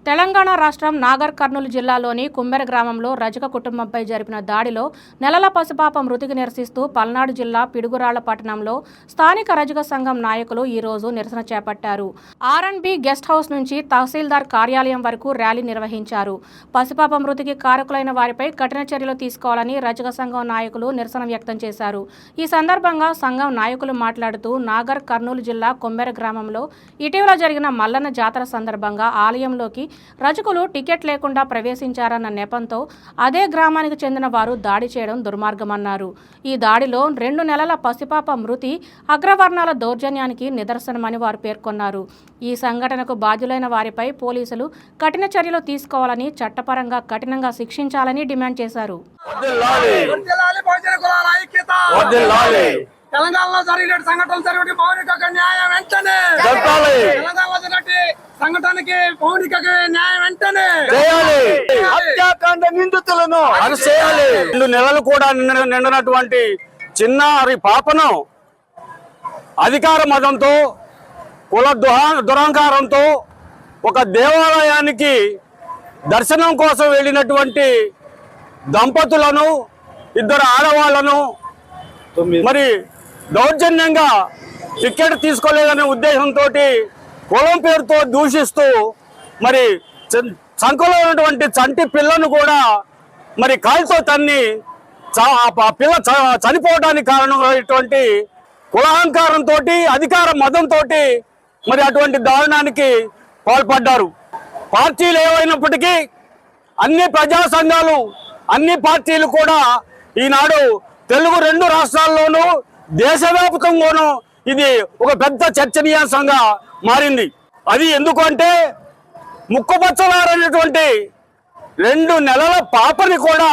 తెలంగాణ రాష్ట్రం నాగర్ కర్నూలు జిల్లాలోని కుమ్మెర గ్రామంలో రజక కుటుంబంపై జరిపిన దాడిలో నెలల పసిపాప మృతికి నిరసిస్తూ పల్నాడు జిల్లా పిడుగురాళ్ల పట్టణంలో స్థానిక రజక సంఘం నాయకులు ఈరోజు నిరసన చేపట్టారు. ఆర్ఎండ్బి గెస్ట్ హౌస్ నుంచి తహసీల్దార్ కార్యాలయం వరకు ర్యాలీ నిర్వహించారు. పసిపాప మృతికి కారకులైన వారిపై కఠిన చర్యలు తీసుకోవాలని రజక సంఘం నాయకులు నిరసన వ్యక్తం చేశారు. ఈ సందర్భంగా సంఘం నాయకులు మాట్లాడుతూ నాగర్ కర్నూలు జిల్లా కుమ్మెర గ్రామంలో ఇటీవల జరిగిన మల్లన్న జాతర సందర్భంగా ఆలయంలోకి రజకులు టికెట్ లేకుండా ప్రవేశించారన్న నెపంతో అదే గ్రామానికి చెందిన వారు దాడి చేయడం దుర్మార్గమన్నారు. ఈ దాడిలో 2 నెలల పసిపాప మృతి అగ్రవర్ణాల దౌర్జన్యానికి నిదర్శనమని వారు పేర్కొన్నారు. ఈ సంఘటనకు బాధ్యులైన వారిపై పోలీసులు కఠిన చర్యలు తీసుకోవాలని, చట్టపరంగా కఠినంగా శిక్షించాలని డిమాండ్ చేశారు. తెలంగాణలో జరిగిన సంఘటనలు జరిగిన పౌనికకు న్యాయం వెంటనే తెలంగాణలో జరిగిన సంఘటనకి పౌనికకు న్యాయం వెంటనే హత్యాకాండ నిందితులను అరెస్ట్ చేయాలి. 2 నెలలు కూడా నిండినటువంటి చిన్నారి పాపను అధికార మదంతో, కుల దురహంకారంతో ఒక దేవాలయానికి దర్శనం కోసం వెళ్ళినటువంటి దంపతులను, 2 ఆడవాళ్లను మరి దౌర్జన్యంగా టికెట్ తీసుకోలేదనే ఉద్దేశంతో కులం పేరుతో దూషిస్తూ మరి సంఖలో ఉన్నటువంటి చంటి పిల్లను కూడా మరి కాలుతో తన్ని పిల్ల చనిపోవడానికి కారణమైనటువంటి కులహంకారంతో, అధికార మదంతో మరి అటువంటి దారుణానికి పాల్పడ్డారు. పార్టీలు ఏవైనప్పటికీ అన్ని ప్రజా సంఘాలు, అన్ని పార్టీలు కూడా ఈనాడు తెలుగు 2 రాష్ట్రాల్లోనూ దేశవ్యాప్తంగానూ ఇది ఒక పెద్ద చర్చనీయాంశంగా మారింది. అది ఎందుకంటే ముక్కుపచ్చలారనేటువంటి 2 నెలల పాపని కూడా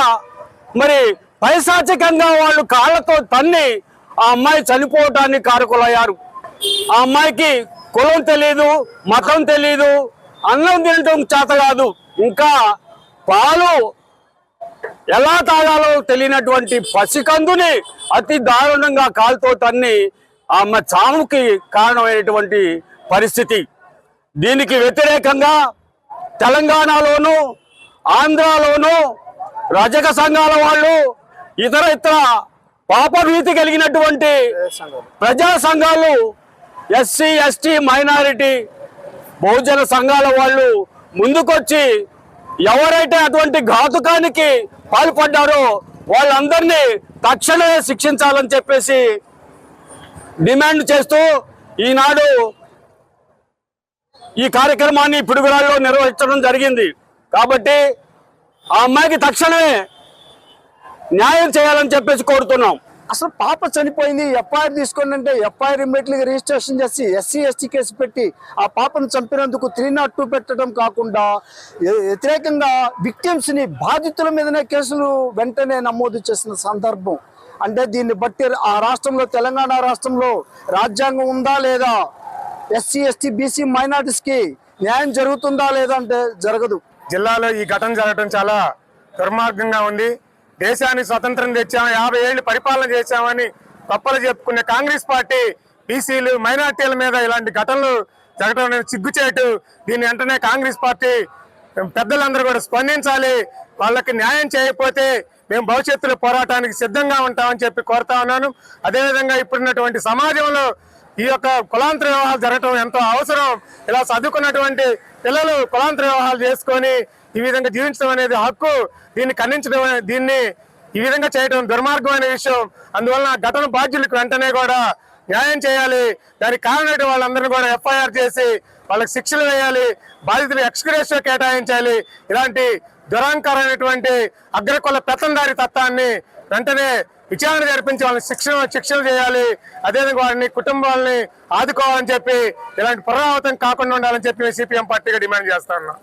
మరి పైశాచికంగా వాళ్ళు కాళ్ళతో తన్ని ఆ అమ్మాయి చనిపోవటానికి కారకులయ్యారు. ఆ అమ్మాయికి కులం తెలియదు, మతం తెలియదు, అన్నం తినటం చేత కాదు, ఇంకా పాలు ఎలా తాగాలో తెలియనటువంటి పసికందుని అతి దారుణంగా కాలుతో తన్ని ఆమె చావుకి కారణమైనటువంటి పరిస్థితి. దీనికి వ్యతిరేకంగా తెలంగాణలోను, ఆంధ్రాలోను రజక సంఘాల వాళ్ళు, ఇతర పాపభీతి కలిగినటువంటి ప్రజా సంఘాలు, ఎస్సీ, ఎస్టీ, మైనారిటీ, బహుజన సంఘాల వాళ్ళు ముందుకొచ్చి ఎవరైతే అటువంటి ఘాతుకానికి పాల్పడ్డారో వాళ్ళందరినీ తక్షణమే శిక్షించాలని చెప్పేసి డిమాండ్ చేస్తూ ఈనాడు ఈ కార్యక్రమాన్ని పిడుగురాల్లో నిర్వహించడం జరిగింది. కాబట్టి ఆ అమ్మాయికి తక్షణమే న్యాయం చేయాలని చెప్పేసి కోరుతున్నాం. అసలు పాప చనిపోయింది, ఎఫ్ఐఆర్ తీసుకోండి అంటే ఎఫ్ఐఆర్ ఇమ్మీడియట్లీగా రిజిస్ట్రేషన్ చేసి ఎస్సీ ఎస్టీ కేసు పెట్టి ఆ పాపను చంపినందుకు 302 పెట్టడం కాకుండా వ్యతిరేకంగా విక్టిమ్స్ని, బాధితుల మీదనే కేసులు వెంటనే నమోదు చేసిన సందర్భం. అంటే దీన్ని బట్టి ఆ రాష్ట్రంలో, తెలంగాణ రాష్ట్రంలో రాజ్యాంగం ఉందా లేదా, ఎస్సీ ఎస్టీ బీసీ మైనారిటీస్కి న్యాయం జరుగుతుందా లేదా అంటే జరగదు. జిల్లాలో ఈ ఘటన జరగడం చాలా దుర్మార్గంగా ఉంది. దేశానికి స్వతంత్రం తెచ్చాము, 50 ఏళ్ళు పరిపాలన చేశామని గొప్పలు చెప్పుకునే కాంగ్రెస్ పార్టీ బీసీలు, మైనార్టీల మీద ఇలాంటి ఘటనలు జరగడం అనేది సిగ్గుచేటు. దీన్ని వెంటనే కాంగ్రెస్ పార్టీ పెద్దలందరూ కూడా స్పందించాలి. వాళ్ళకి న్యాయం చేయకపోతే మేము భవిష్యత్తులో పోరాటానికి సిద్ధంగా ఉంటామని చెప్పి కోరుతా ఉన్నాను. అదేవిధంగా ఇప్పుడున్నటువంటి సమాజంలో ఈ యొక్క కులాంతర వివాహాలు జరగడం ఎంతో అవసరం. ఇలా చదువుకున్నటువంటి పిల్లలు కులాంతర వివాహాలు చేసుకొని ఈ విధంగా జీవించడం అనేది హక్కు. దీన్ని ఖండించడం, దీన్ని ఈ విధంగా చేయడం దుర్మార్గమైన విషయం. అందువలన ఘటన బాధ్యులకు వెంటనే కూడా న్యాయం చేయాలి. దానికి కారణమైన వాళ్ళందరినీ కూడా ఎఫ్ఐఆర్ చేసి వాళ్ళకి శిక్షలు వేయాలి. బాధితులు ఎక్స్గ్రేషియో కేటాయించాలి. ఇలాంటి దురహంకారమైనటువంటి అగ్రకుల పెత్తందారి తత్వాన్ని వెంటనే విచారణ జరిపించి వాళ్ళని శిక్షలు చేయాలి. అదేవిధంగా వారిని, కుటుంబాలని ఆదుకోవాలని చెప్పి, ఇలాంటి పునరావృతం కాకుండా ఉండాలని చెప్పి సిపిఎం పార్టీగా డిమాండ్ చేస్తా ఉన్నాం.